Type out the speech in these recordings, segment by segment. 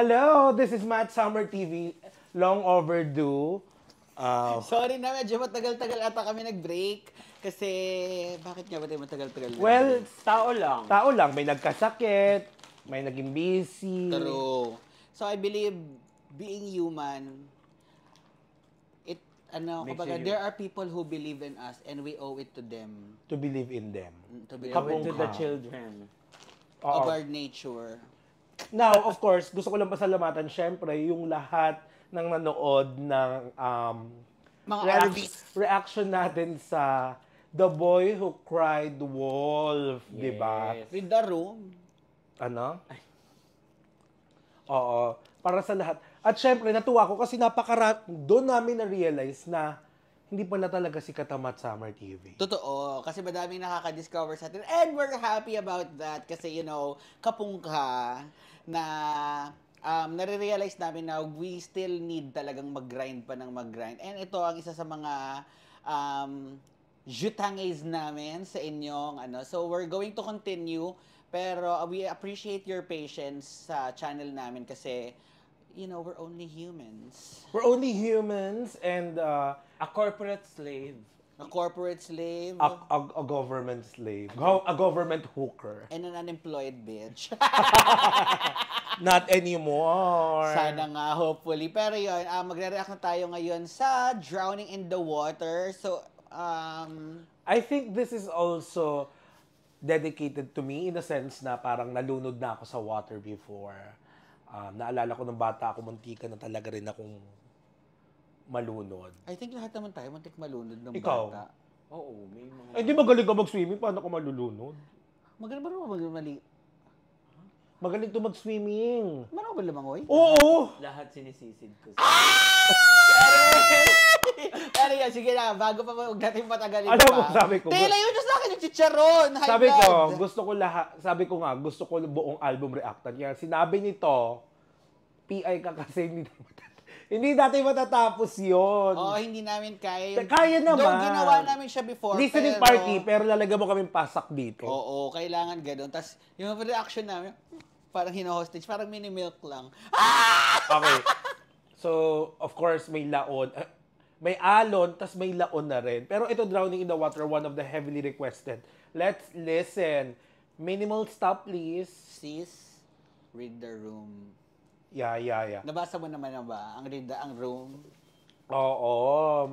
Hello, this is Matt Summer TV. Long overdue. Sorry na, medyo matagal-tagal ata kami nag-break. Kasi, bakit nga ba tayo matagal-tagal Well, nag-break? tao lang. May nagkasakit, may naging busy. True. So, I believe, being human, there are people who believe in us and we owe it to them. To believe in them. To believe Kapag To the children. of our nature. Now, of course, gusto ko lang pasalamatan, syempre, yung lahat ng nanood ng Mga RVs. reaction natin sa The Boy Who Cried Wolf, di ba? Yes. Read the room. Ano? Oo, para sa lahat. At syempre, natuwa ko kasi doon namin na-realize na hindi pala talaga si Katamat Summer TV. Totoo. Kasi madaming nakaka-discover sa atin. And we're happy about that. Kasi, kapungka na nare-realize namin na we still need talagang mag-grind pa ng mag-grind. And ito ang isa sa mga jutangays namin sa inyong So, we're going to continue. Pero we appreciate your patience sa channel namin kasi, we're only humans. We're only humans and A corporate slave. A corporate slave. a government slave. A government hooker. And an unemployed bitch. Not anymore. Sana nga, hopefully. Pero yun, magre-react na tayo ngayon sa Drowning in the Water. So, I think this is also dedicated to me in a sense na parang nalunod na ako sa water before. Naalala ko nung bata ako, muntika na talaga rin akong malunod. I think lahat naman tayo muntik malunod ng Ikaw? bata. Oo, may mga... Hindi magaling ka mag-swimming, paano ka malulunod? Magaling ba naman mali? Magaling to mag-swimming. Marunong ba lumangoy? Oo! Lahat sinisisid ko. Pero yan, sige na, bago pa huwag natin patagalin Alam mo, pa. sabi ko, Tila yun sa akin yung chicharon. High Sabi ko, blood. gusto ko buong album reactan. Yan, sinabi nito, PI ka kasi hindi natin matatapos yon. Oo, hindi namin kaya yung... Kaya naman. Though ginawa namin siya before, Listening party, pero lalagyan mo kaming pasak dito. Oo, kailangan ganun. Tapos, yung reaction namin, parang hino-hostage, parang mini-milk lang. Okay. So, of course, may laon. May alon, tas may laon na rin. Pero ito, Drowning in the Water, one of the heavily requested. Let's listen. Minimal stop, please. Sis, read the room. Yeah. Nabasa mo naman na ba? Ang room? Oo.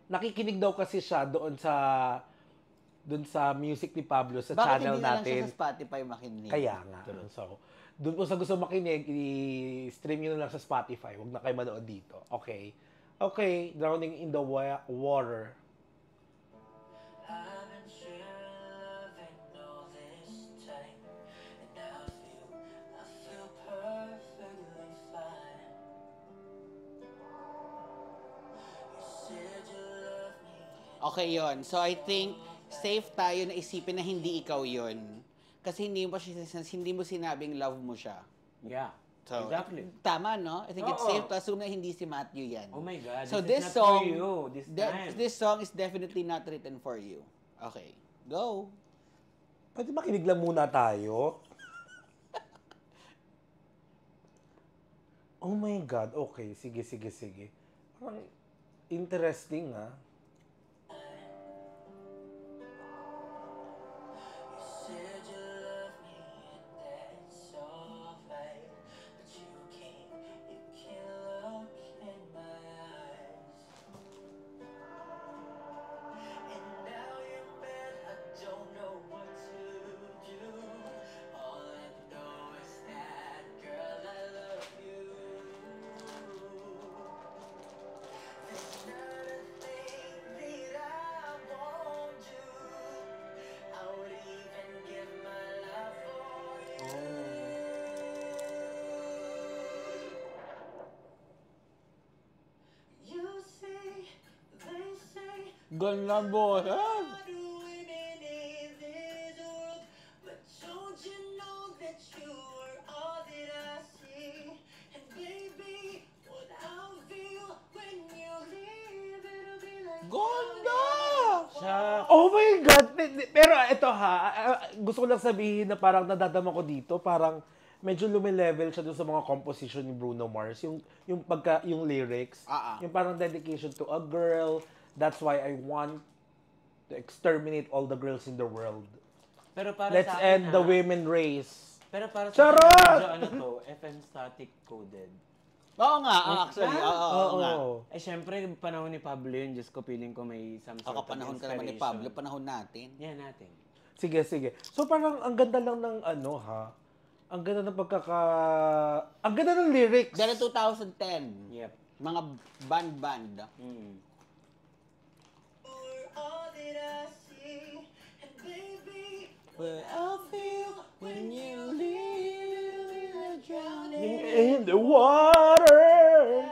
Nakikinig daw kasi siya doon sa music ni Pablo sa Bakit channel hindi na lang siya natin. sa Spotify makinig? Kaya nga. So, doon po sa gusto makinig, i-stream nyo na lang sa Spotify. Huwag na kayo manood dito. Okay. Okay, Drowning in the Water. Okay yon. So I think safe tayo na isipin na hindi ikaw yon. Kasi hindi mo sinabing love mo siya. Yeah. So, Exactly. Tama, no? I think it's Oo. safe to assume na hindi si Matthew yan. Oh my God, So this this is not song, for you this time. This song is definitely not written for you. Okay, go. Pwede makinig lang muna tayo. Oh my God. Okay, sige. Parang interesting, ah. Ganda boses. Ganda! Oh my God! Pero ito ha, gusto ko lang sabihin na parang nadadama ko dito, parang medyo lumilevel siya dun sa mga composition ni Bruno Mars. Yung lyrics, yung parang dedication to a girl. That's why I want to exterminate all the girls in the world. Pero para Let's sa akin, end the women race. Pero para sa Charot! akin, medyo ano to, FM static coded. Oo nga, actually. Oo nga. Eh, syempre, panahon ni Pablo yun, Diyos ko, feeling ko may some sort Ako, of panahon ka naman ni inspiration. Pablo, panahon natin. Yan natin. Sige, sige. So parang ang ganda lang ng ano ha. Ang ganda ng ang ganda ng lyrics. Dahil 2010, Yep. mga band. Mm. Where I feel when you leave drowning. In the water. Ay.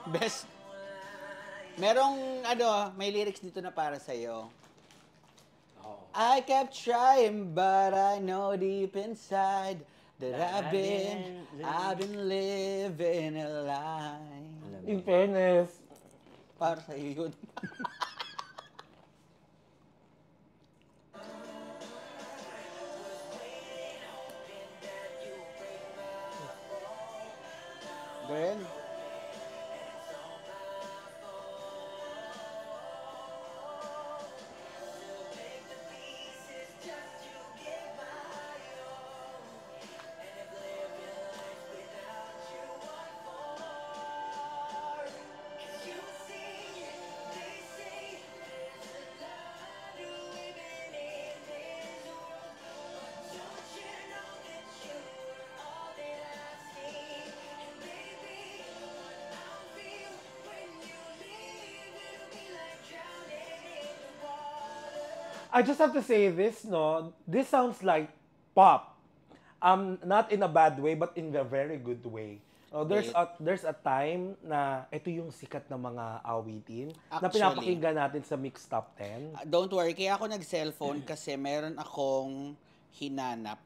Best. Merong may lyrics dito na para sa'yo. Oo. I kept trying, but I know deep inside that I've been living a lie. Alam mo. In fairness. Para sa'yo yun. Then, I just have to say this, no? This sounds like pop. Not in a bad way, but in a very good way. There's a time na ito yung sikat na mga awitin na Actually, pinapakinggan natin sa Mix Top 10. don't worry, kaya ako nag-cellphone kasi meron akong hinanap.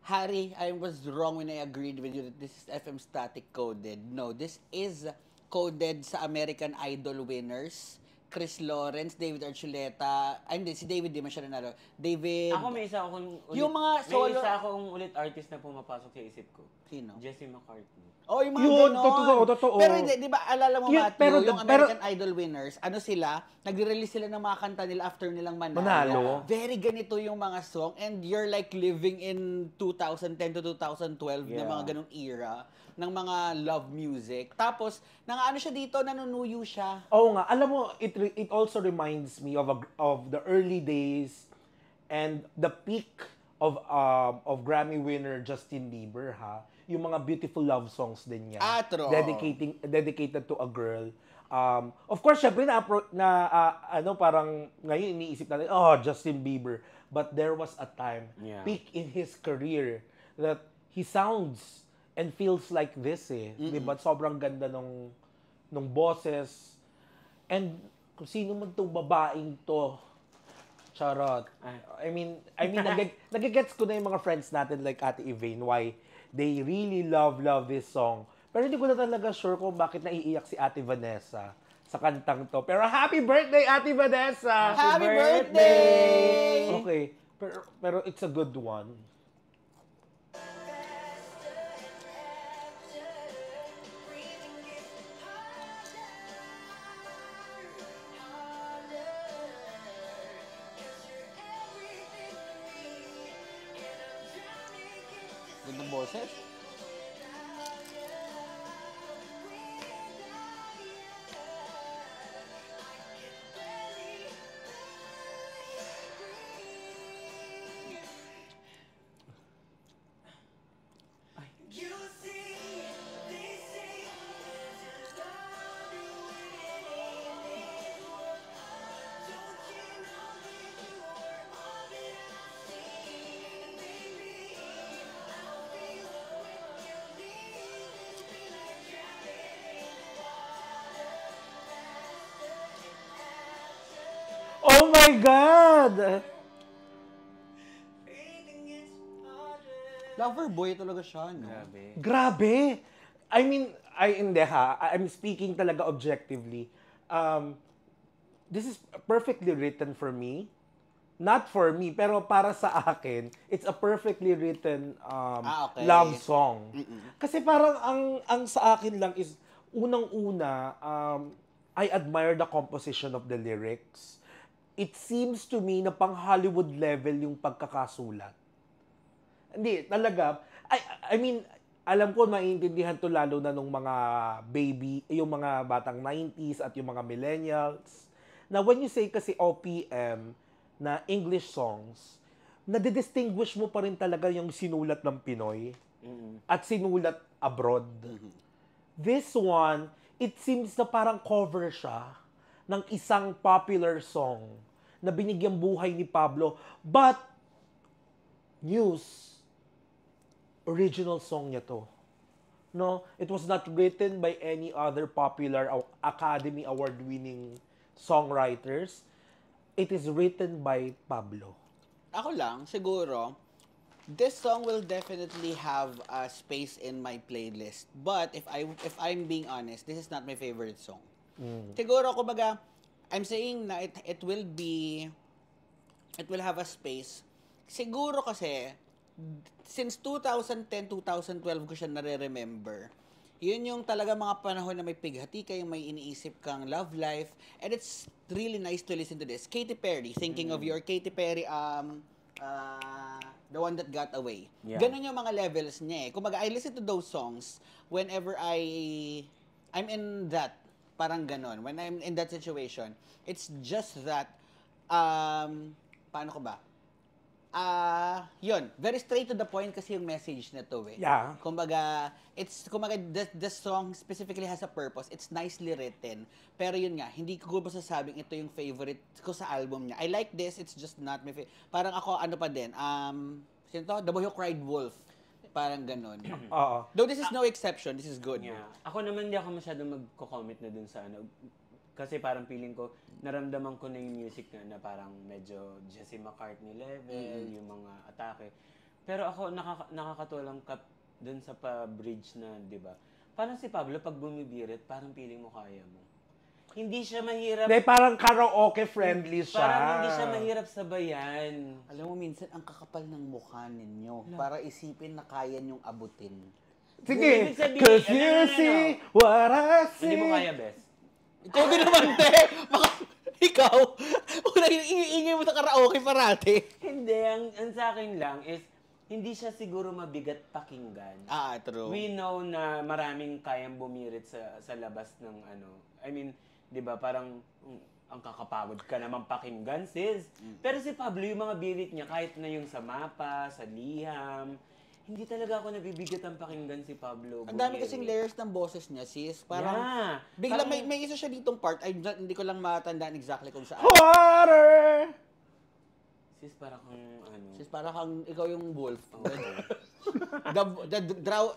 Harry, I was wrong when I agreed with you that this is FM static coded. No, this is coded sa American Idol winners. Chris Lawrence, David Archuleta, hindi, si David di man siya nanalo. David, Ako may isa akong ulit, Yung mga may solo- isa akong ulit artist na pumapasok sa isip ko. sino? Jesse McCartney. Oh, yung mga Yun, ganon. totoo. Pero hindi, di ba, alala mo, Yun, Matthew, yung American Idol winners, ano sila, nagre-release sila ng mga kanta nila after nilang Manalo. Very ganito yung mga song, and you're like living in 2010 to 2012 na Yeah. mga ganong era ng mga love music. Tapos, ano siya dito, nanunuyo siya. Oo nga, alam mo, it also reminds me of the early days and the peak of Grammy winner Justin Bieber, ha. Yung mga beautiful love songs din niya. True. Dedicated to a girl. Of course, syempre parang ngayon iniisip natin, Justin Bieber. But there was a time, peak in his career, that he sounds and feels like this eh. Diba? Sobrang ganda nung boses. And kung sino man tong babaeng to, charot. I mean, nagigets ko na yung mga friends natin like Ate Ivane, why they really love this song. Pero hindi ko na talaga sure kung bakit naiiyak si Ate Vanessa sa kantang to. Pero happy birthday, Ate Vanessa! Happy birthday! Okay, pero it's a good one. Gandang boses. Oh my God! Lover boy talaga siya, no? Grabe. Grabe! I mean, hindi ha. I'm speaking talaga objectively. This is perfectly written for me. Not for me, pero para sa akin, it's a perfectly written Okay. love song. Kasi parang ang sa akin lang is, unang-una, I admire the composition of the lyrics. It seems to me na pang Hollywood level yung pagkakasulat. Hindi, talaga. I mean, alam ko maiintindihan to lalo na nung mga baby, yung mga batang 90s at yung mga millennials. Na when you say kasi OPM na English songs, nadidistinguish mo pa rin talaga yung sinulat ng Pinoy at sinulat abroad. This one, it seems na parang cover siya ng isang popular song na binigyang buhay ni Pablo. But, news, original song niya to. No, it was not written by any other popular Academy Award-winning songwriters. It is written by Pablo. Ako lang, siguro, this song will definitely have a space in my playlist. But if I'm being honest, this is not my favorite song. Siguro, kumbaga, I'm saying na it will have a space. Siguro kasi, since 2010, 2012 ko siya nare-remember. Yun yung talaga mga panahon na may pighati kayo, may iniisip kang love life. And it's really nice to listen to this. Katy Perry, thinking of your Katy Perry, The One That Got Away. Yeah. Ganun yung mga levels niya eh. Kumbaga, I listen to those songs whenever I'm in that, parang ganun. When I'm in that situation, it's just that, paano ko ba? Yun, very straight to the point kasi yung message na to eh. Yeah. Kumbaga, the song specifically has a purpose. It's nicely written. Pero yun nga, hindi ko masasabing ito yung favorite ko sa album niya. I like this, it's just not my favorite. Parang ako, ano pa din, sino to? The Boy Who Cried Wolf. Parang ganun. Oo. Though this is no exception, this is good. Yeah. Ako naman hindi ako masyadong magko-comment na dun sa ano. Kasi parang feeling ko, naramdaman ko na yung music na parang medyo Jesse McCartney level, yung mga atake. Pero ako, nakakatuwa lang dun sa pa-bridge na, di ba? Parang si Pablo, pag bumibirit, parang feeling mo kaya mo. Hindi siya mahirap. Hindi, parang karaoke friendly siya. Parang hindi siya mahirap sabayan. Alam mo, minsan, ang kakapal ng mukha ninyo para isipin na kaya niyong abutin. Sige, Ibig sabihin, cause you see what I see. Hindi mo kaya, Bes. Ikaw din naman, te! Baka, ikaw, una ingay mo sa karaoke parati. Hindi, ang sa akin lang is, hindi siya siguro mabigat pakinggan. True. We know na maraming kayang bumirit sa labas ng ano. I mean, 'di ba, parang ang kakapagod ka naman pakinggan, sis. Pero si Pablo, yung mga birit niya, kahit na yung sa mapa, sa liham, hindi talaga ako nabibigat ang pakinggan si Pablo. Ang dami kasing layers ng boses niya, sis. Parang, Yeah. bigla Parang- may isa siya ditong part, hindi ko lang matandaan exactly kung saan. Water! Sis, parang kang ano. Sis, parang kang ikaw yung wolf. Oo.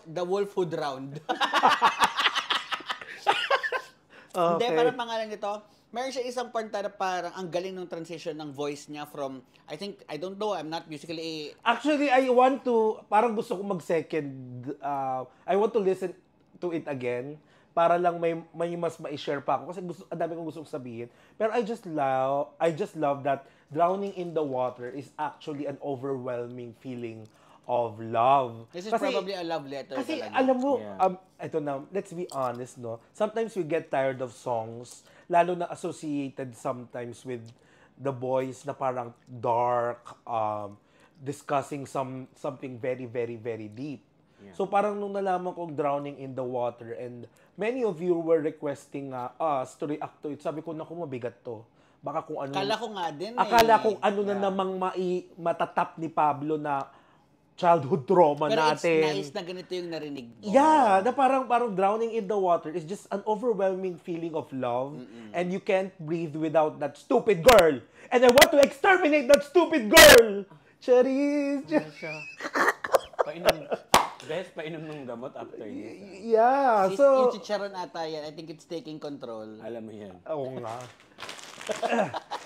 The wolf who drowned. Hindi, Okay. parang pangalan nito. Meron siya isang part na parang ang galing ng transition ng voice niya from, I don't know, I'm not musically Actually, parang gusto ko mag-second, I want to listen to it again para lang may mas ma-share pa ako kasi ang dami kong gusto sabihin. Pero I just love that drowning in the water is actually an overwhelming feeling of love. This is probably a love letter Kasi talaga. alam mo, Yeah. ito na, let's be honest, no? Sometimes we get tired of songs, lalo na associated sometimes with the boys na parang dark, discussing something very, very, very deep. Yeah. So parang nung nalaman kong drowning in the water and many of you were requesting us to react to it, sabi ko, naku, mabigat to. Baka kung ano... Akala ko nga din Akala eh. kung ano na namang matatap ni Pablo na childhood trauma Pero natin. it's nice na ganito yung narinig mo. Yeah, na parang drowning in the water is just an overwhelming feeling of love and you can't breathe without that stupid girl. And I want to exterminate that stupid girl. Cherise. Ano siya? Painom ng gamot after this. Yeah, Sis, so yung chicharon ata yan, I think it's taking control. Alam mo yan. oo nga.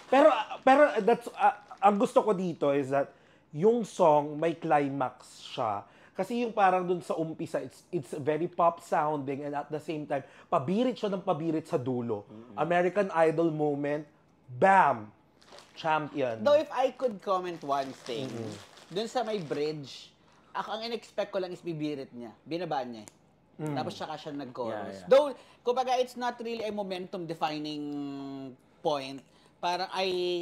Pero that's ang gusto ko dito is that yung song may climax siya. Kasi yung parang dun sa umpisa, it's very pop sounding and at the same time, pabirit siya ng pabirit sa dulo. American Idol moment, bam! Champion. Though if I could comment one thing, dun sa may bridge, ang in-expect ko lang is bibirit niya. Binabaan niya eh. Tapos saka siya nag-chorus. Yeah. Though, kumbaga, it's not really a momentum-defining point. Parang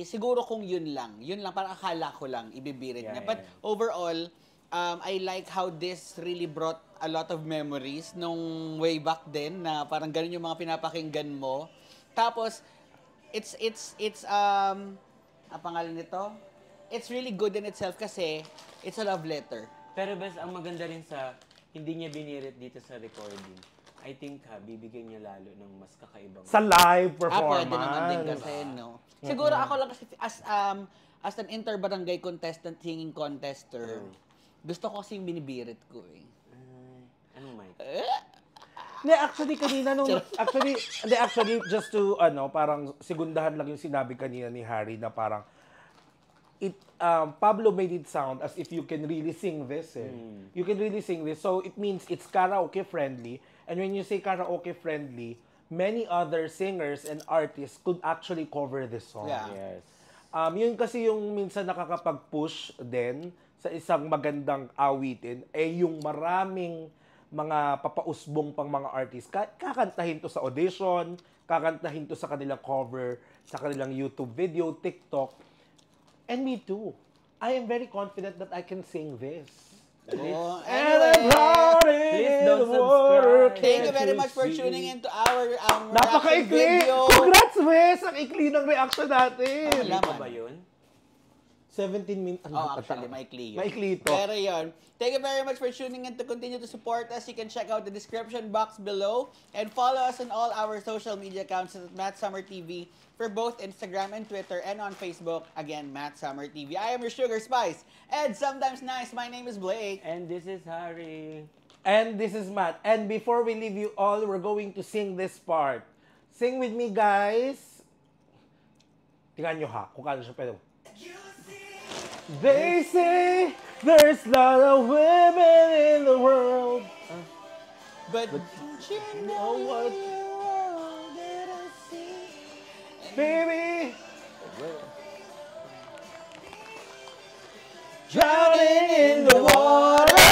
siguro kung yun lang, parang akala ko lang, ibibirit niya. But overall, I like how this really brought a lot of memories nung way back then na parang ganun yung mga pinapakinggan mo. Tapos, it's ang pangalan nito, it's really good in itself kasi it's a love letter. Pero bes, ang maganda rin sa hindi niya binirit dito sa recording, I think bibigyan niya lalo ng mas kakaibang. Sa live performance. Pwede naman din kasi, no? Siguro ako lang kasi as an inter-barangay contestant, singing contester, gusto ko kasi yung binibirit ko eh. Anong mic? Hindi, actually, kanina nung... Actually, just to, parang sigundahan lang yung sinabi kanina ni Harry na parang, Pablo made it sound as if you can really sing this. You can really sing this. So, it means it's karaoke friendly. And when you say karaoke friendly, many other singers and artists could actually cover this song. Yeah. Yes. Yun kasi yung minsan nakakapag-push din sa isang magandang awitin, yung maraming mga papausbong pang mga artists, kakantahin to sa audition, kakantahin to sa kanilang cover, sa kanilang YouTube video, TikTok. And me too. I am very confident that I can sing this. Oh, Please anyway, don't subscribe. thank you very much for tuning into our reaction Napaka-ikli! video. Congrats, Wes! Ang ikli ng reaction natin! Alam. Ano ba yun? 17 minutes. Oh, actually, maikli yun. Maikli ito. Pero yun, thank you very much for tuning in. To continue to support us, you can check out the description box below and follow us on all our social media accounts at Matt Summer TV for both Instagram and Twitter, and on Facebook, again, Matt Summer TV. I am your sugar spice, and sometimes nice. My name is Blake. And this is Harry. And this is Matt. And before we leave you all, we're going to sing this part. Sing with me, guys. Tingnan nyo ha, kung kano siya pero. They say there's a lot of women in the world. But you know what? Baby, drowning in the water,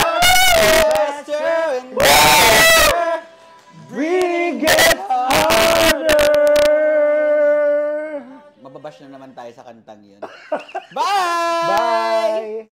Faster and breathing gets harder. mababash na naman tayo sa kantang yun. Bye! Bye!